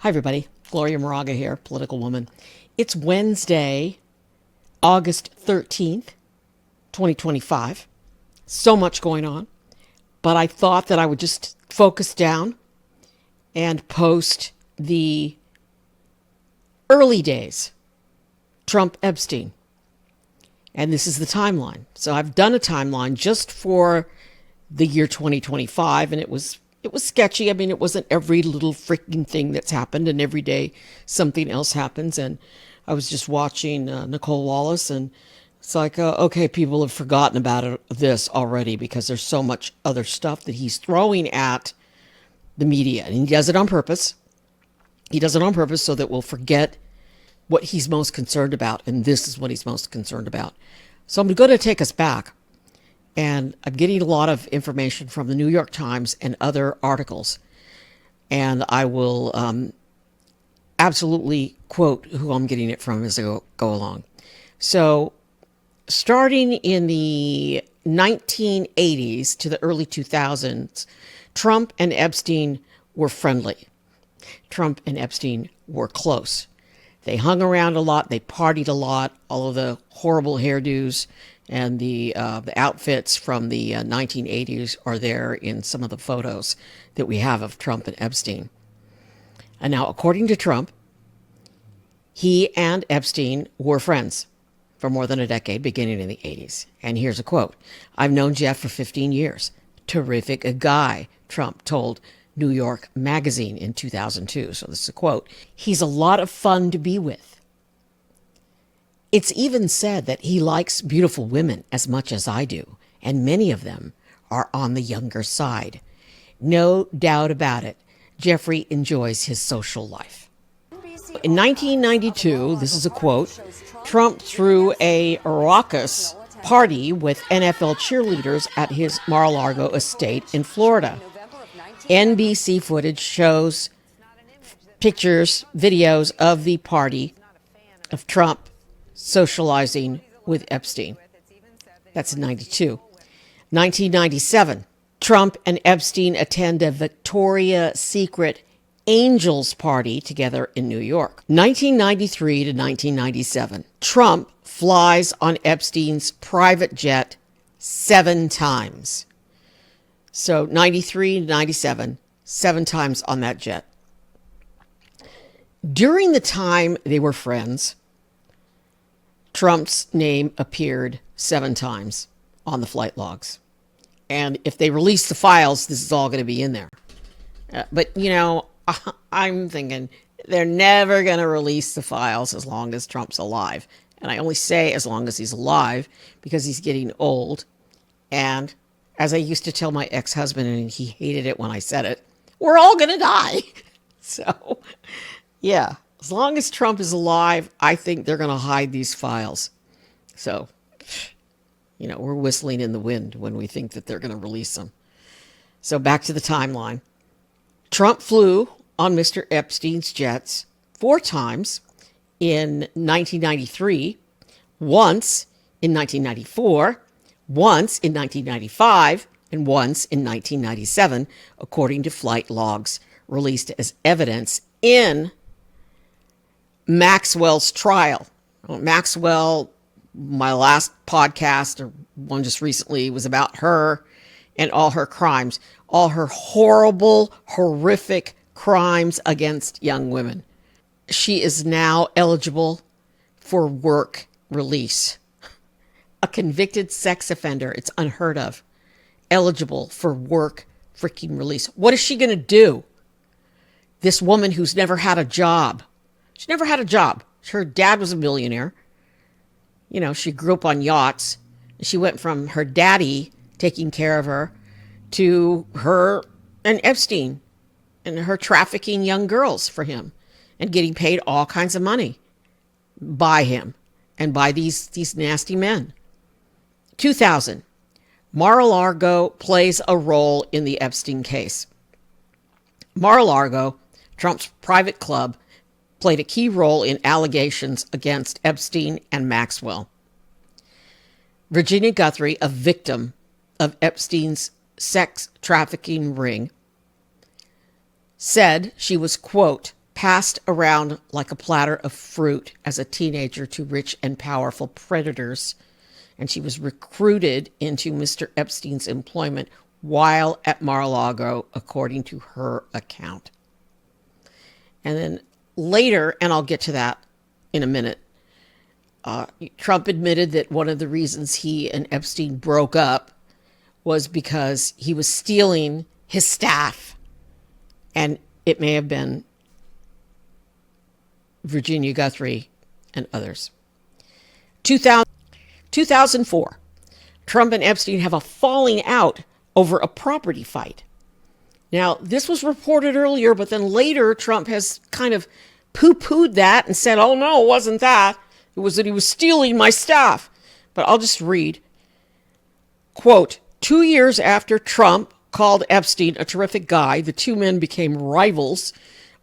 Hi, everybody. Gloria Moraga here, political woman. It's Wednesday, August 13th, 2025. So much going on. But I thought that I would just focus down and post the early days, Trump Epstein. And this is the timeline. So I've done a timeline just for the year 2025, and it was sketchy. I mean, it wasn't every little freaking thing that's happened, and every day something else happens. And I was just watching Nicole Wallace, and it's like, okay, people have forgotten about this already because there's so much other stuff that he's throwing at the media. And he does it on purpose. He does it on purpose so that we'll forget what he's most concerned about. And this is what he's most concerned about. So I'm going to take us back. And I'm getting a lot of information from the New York Times and other articles. And I will absolutely quote who I'm getting it from as I go along. So starting in the 1980s to the early 2000s, Trump and Epstein were friendly. Trump and Epstein were close. They hung around a lot. They partied a lot. All of the horrible hairdos and the outfits from the 1980s are there in some of the photos that we have of Trump and Epstein. And now, according to Trump, he and Epstein were friends for more than a decade, beginning in the 80s. And here's a quote. "I've known Jeff for 15 years. Terrific guy," Trump told New York Magazine in 2002. So this is a quote. "He's a lot of fun to be with. It's even said that he likes beautiful women as much as I do, and many of them are on the younger side. No doubt about it, Jeffrey enjoys his social life." In 1992, this is a quote, Trump threw a raucous party with NFL cheerleaders at his Mar-a-Lago estate in Florida. NBC footage shows pictures, videos of the party of Trump socializing with Epstein. That's in 92. 1997, Trump and Epstein attend a Victoria's Secret Angels party together in New York. 1993 to 1997, Trump flies on Epstein's private jet 7 times. So 93 to 97, 7 times on that jet. During the time they were friends, Trump's name appeared 7 times on the flight logs. And if they release the files, this is all going to be in there. But, you know, I'm thinking they're never going to release the files as long as Trump's alive. And I only say as long as he's alive because he's getting old. And as I used to tell my ex-husband, and he hated it when I said it, we're all going to die. So, yeah. As long as Trump is alive, I think they're going to hide these files. So, you know, we're whistling in the wind when we think that they're going to release them. So back to the timeline. Trump flew on Mr. Epstein's jets 4 times in 1993, once in 1994, once in 1995, and once in 1997, according to flight logs released as evidence in Maxwell's trial. Maxwell, my last podcast, or one just recently, was about her and all her crimes, all her horrible, horrific crimes against young women. She is now eligible for work release. A convicted sex offender, it's unheard of, eligible for work freaking release. What is she going to do? This woman who's never had a job. She never had a job. Her dad was a millionaire. You know, she grew up on yachts. She went from her daddy taking care of her to her and Epstein and her trafficking young girls for him and getting paid all kinds of money by him and by these nasty men. 2000, Mar-a-Lago plays a role in the Epstein case. Mar-a-Lago, Trump's private club, played a key role in allegations against Epstein and Maxwell. Virginia Guthrie, a victim of Epstein's sex trafficking ring, said she was, quote, passed around like a platter of fruit as a teenager to rich and powerful predators, and she was recruited into Mr. Epstein's employment while at Mar-a-Lago, according to her account. And then later, and I'll get to that in a minute, Trump admitted that one of the reasons he and Epstein broke up was because he was stealing his staff. And it may have been Virginia Guthrie and others. 2004, Trump and Epstein have a falling out over a property fight. Now, this was reported earlier, but then later Trump has kind of poo-pooed that and said, oh no, it wasn't that. It was that he was stealing my stuff. But I'll just read. Quote, 2 years after Trump called Epstein a terrific guy, the two men became rivals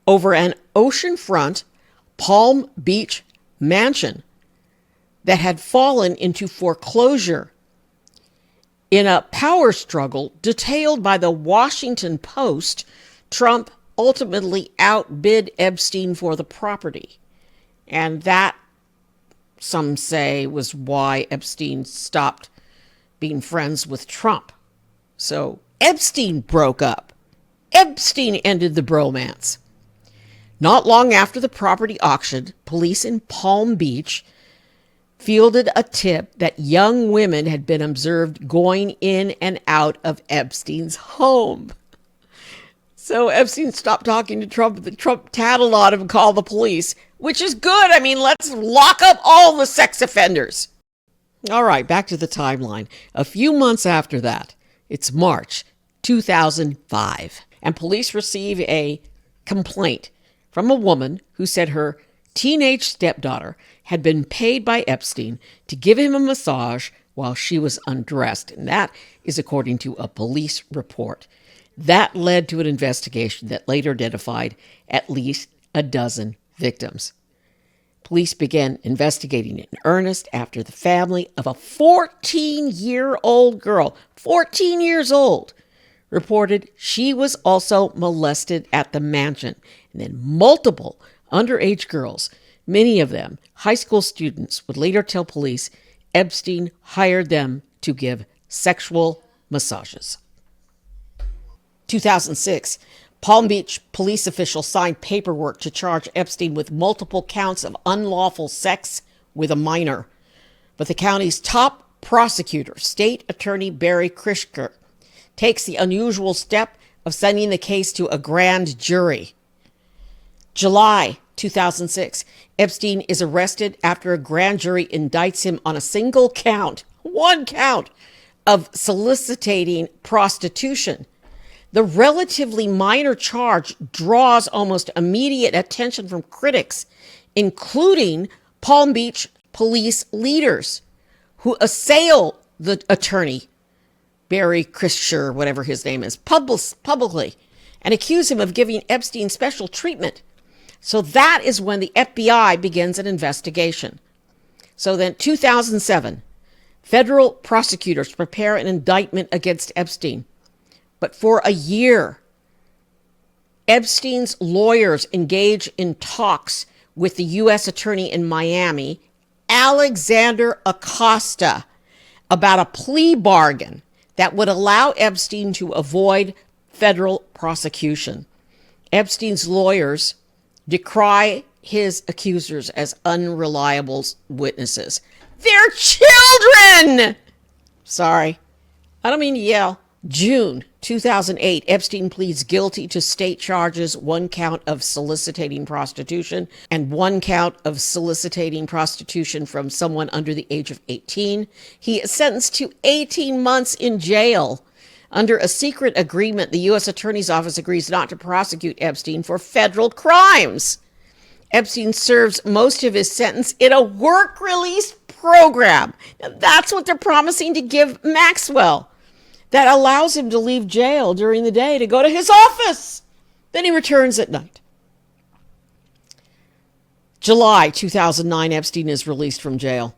over an oceanfront Palm Beach mansion that had fallen into foreclosure. In a power struggle detailed by the Washington Post, Trump ultimately outbid Epstein for the property. And that, some say, was why Epstein stopped being friends with Trump. So Epstein broke up. Epstein ended the bromance. Not long after the property auction, police in Palm Beach fielded a tip that young women had been observed going in and out of Epstein's home. So Epstein stopped talking to Trump. Trump tattled on him and called the police, which is good. I mean, let's lock up all the sex offenders. All right, back to the timeline. A few months after that, it's March 2005, and police receive a complaint from a woman who said her teenage stepdaughter had been paid by Epstein to give him a massage while she was undressed. And that is according to a police report. That led to an investigation that later identified at least a dozen victims. Police began investigating in earnest after the family of a 14-year-old girl, 14 years old, reported she was also molested at the mansion. And then multiple underage girls, many of them high school students, would later tell police Epstein hired them to give sexual massages. 2006, Palm Beach police officials signed paperwork to charge Epstein with multiple counts of unlawful sex with a minor. But the county's top prosecutor, State Attorney Barry Krishker, takes the unusual step of sending the case to a grand jury. July 2006, Epstein is arrested after a grand jury indicts him on a single count, one count, of soliciting prostitution. The relatively minor charge draws almost immediate attention from critics, including Palm Beach police leaders who assail the attorney, Barry Krishker, whatever his name is, publicly, and accuse him of giving Epstein special treatment. So that is when the FBI begins an investigation. So then 2007, federal prosecutors prepare an indictment against Epstein. But for a year, Epstein's lawyers engage in talks with the U.S. attorney in Miami, Alexander Acosta, about a plea bargain that would allow Epstein to avoid federal prosecution. Epstein's lawyers decry his accusers as unreliable witnesses. They're children! Sorry, I don't mean to yell. June 2008, Epstein pleads guilty to state charges, one count of soliciting prostitution and one count of soliciting prostitution from someone under the age of 18. He is sentenced to 18 months in jail. Under a secret agreement, the U.S. Attorney's Office agrees not to prosecute Epstein for federal crimes. Epstein serves most of his sentence in a work release program. Now, that's what they're promising to give Maxwell. That allows him to leave jail during the day to go to his office. Then he returns at night. July 2009, Epstein is released from jail.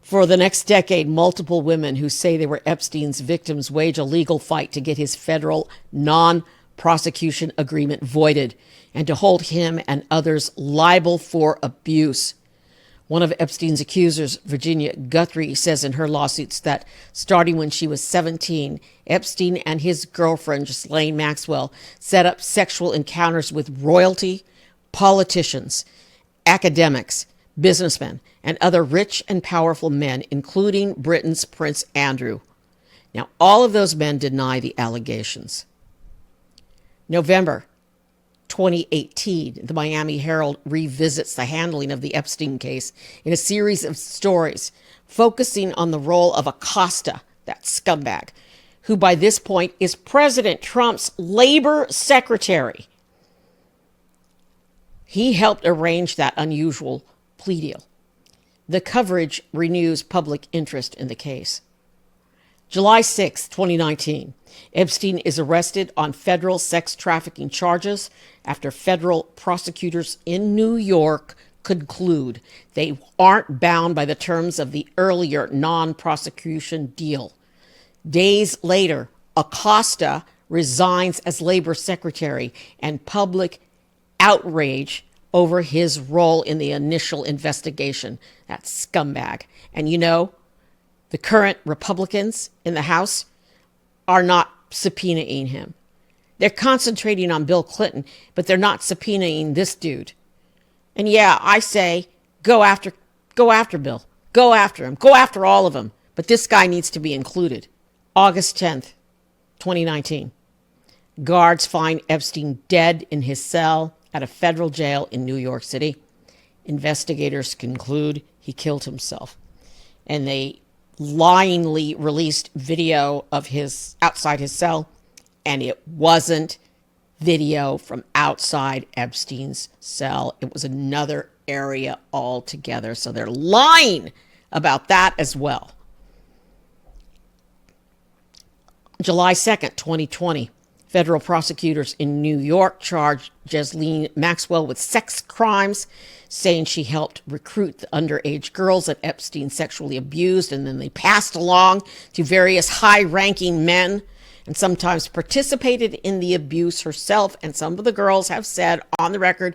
For the next decade, multiple women who say they were Epstein's victims wage a legal fight to get his federal prosecution agreement voided and to hold him and others liable for abuse. One of Epstein's accusers, Virginia Guthrie, says in her lawsuits that starting when she was 17, Epstein and his girlfriend, Ghislaine Maxwell, set up sexual encounters with royalty, politicians, academics, businessmen, and other rich and powerful men, including Britain's Prince Andrew. Now, all of those men deny the allegations. November 2018, the Miami Herald revisits the handling of the Epstein case in a series of stories focusing on the role of Acosta, that scumbag, who by this point is President Trump's labor secretary. He helped arrange that unusual plea deal. The coverage renews public interest in the case. July 6, 2019, Epstein is arrested on federal sex trafficking charges after federal prosecutors in New York conclude they aren't bound by the terms of the earlier non-prosecution deal. Days later, Acosta resigns as labor secretary, and public outrage over his role in the initial investigation. That scumbag. And you know, the current Republicans in the House are not subpoenaing him. They're concentrating on Bill Clinton, but they're not subpoenaing this dude. And yeah, I say, go after Bill. Go after him. Go after all of them. But this guy needs to be included. August 10th, 2019. Guards find Epstein dead in his cell at a federal jail in New York City. Investigators conclude he killed himself. And they lyingly released video of his outside his cell, and it wasn't video from outside Epstein's cell. It was another area altogether. So they're lying about that as well. July 2nd, 2020. Federal prosecutors in New York charged Ghislaine Maxwell with sex crimes, saying she helped recruit the underage girls that Epstein sexually abused, and then they passed along to various high-ranking men and sometimes participated in the abuse herself. And some of the girls have said on the record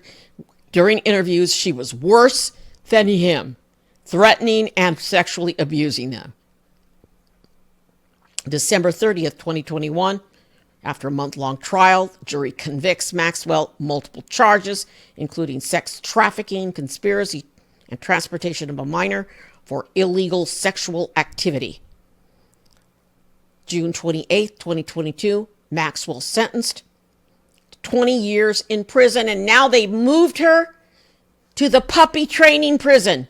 during interviews she was worse than him, threatening and sexually abusing them. December 30th, 2021. After a month-long trial, the jury convicts Maxwell multiple charges, including sex trafficking, conspiracy, and transportation of a minor for illegal sexual activity. June 28, 2022, Maxwell sentenced to 20 years in prison, and now they moved her to the puppy training prison.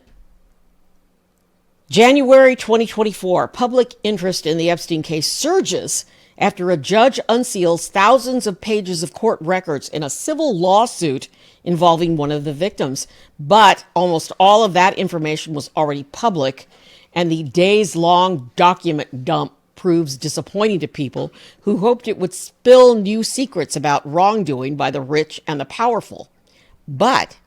January 2024, public interest in the Epstein case surges after a judge unseals thousands of pages of court records in a civil lawsuit involving one of the victims. But almost all of that information was already public, and the days-long document dump proves disappointing to people who hoped it would spill new secrets about wrongdoing by the rich and the powerful. But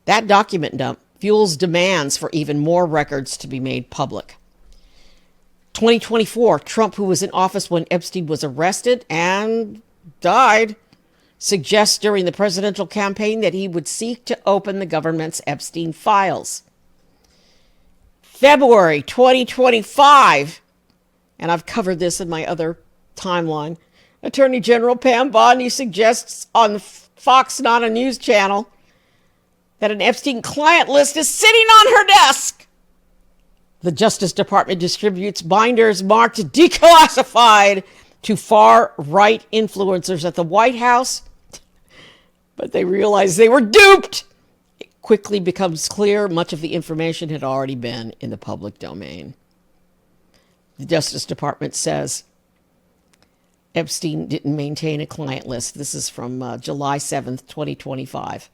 that document dump fuels demands for even more records to be made public. 2024, Trump, who was in office when Epstein was arrested and died, suggests during the presidential campaign that he would seek to open the government's Epstein files. February 2025, and I've covered this in my other timeline, Attorney General Pam Bondi suggests on Fox Not a News channel that an Epstein client list is sitting on her desk. The Justice Department distributes binders marked declassified to far-right influencers at the White House, but they realize they were duped. It quickly becomes clear much of the information had already been in the public domain. The Justice Department says Epstein didn't maintain a client list. This is from July 7th, 2025.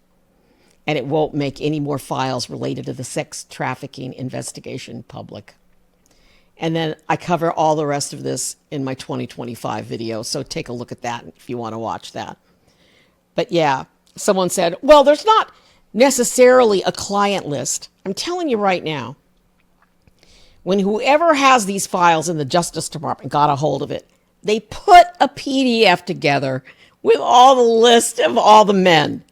And it won't make any more files related to the sex trafficking investigation public. And then I cover all the rest of this in my 2025 video, so take a look at that if you want to watch that. But yeah, someone said, well, there's not necessarily a client list. I'm telling you right now, when whoever has these files in the Justice Department got a hold of it, they put a PDF together with all the list of all the men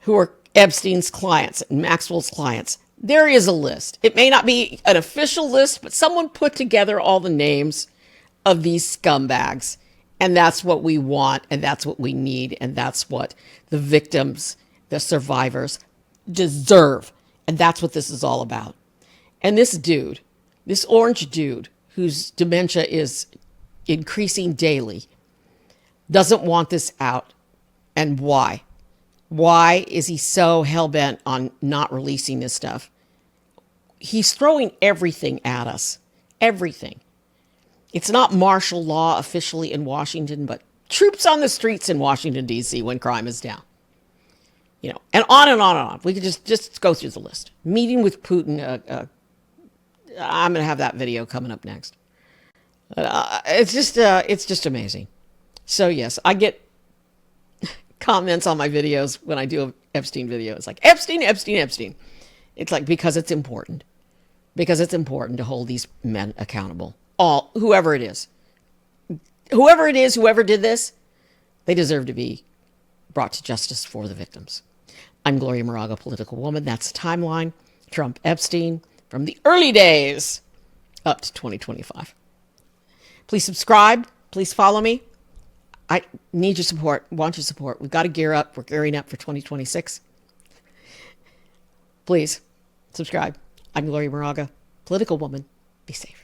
who are Epstein's clients and Maxwell's clients. There is a list. It may not be an official list, but someone put together all the names of these scumbags. And that's what we want, and that's what we need, and that's what the victims, the survivors, deserve. And that's what this is all about. And this dude, this orange dude, whose dementia is increasing daily, doesn't want this out. And why? Why is he so hell-bent on not releasing this stuff? He's throwing everything at us. Everything. It's not martial law officially in Washington, but troops on the streets in Washington, D.C. when crime is down. You know, and on and on and on. We could just go through the list. Meeting with Putin. I'm going to have that video coming up next. It's just amazing. So yes, I get comments on my videos when I do an Epstein video. It's like, Epstein, Epstein, Epstein. It's like, because it's important. Because it's important to hold these men accountable. Whoever it is. Whoever it is, whoever did this, they deserve to be brought to justice for the victims. I'm Gloria Moraga, political woman. That's the timeline. Trump, Epstein, from the early days up to 2025. Please subscribe. Please follow me. I need your support, want your support. We've got to gear up. We're gearing up for 2026. Please subscribe. I'm Gloria Moraga, political woman. Be safe.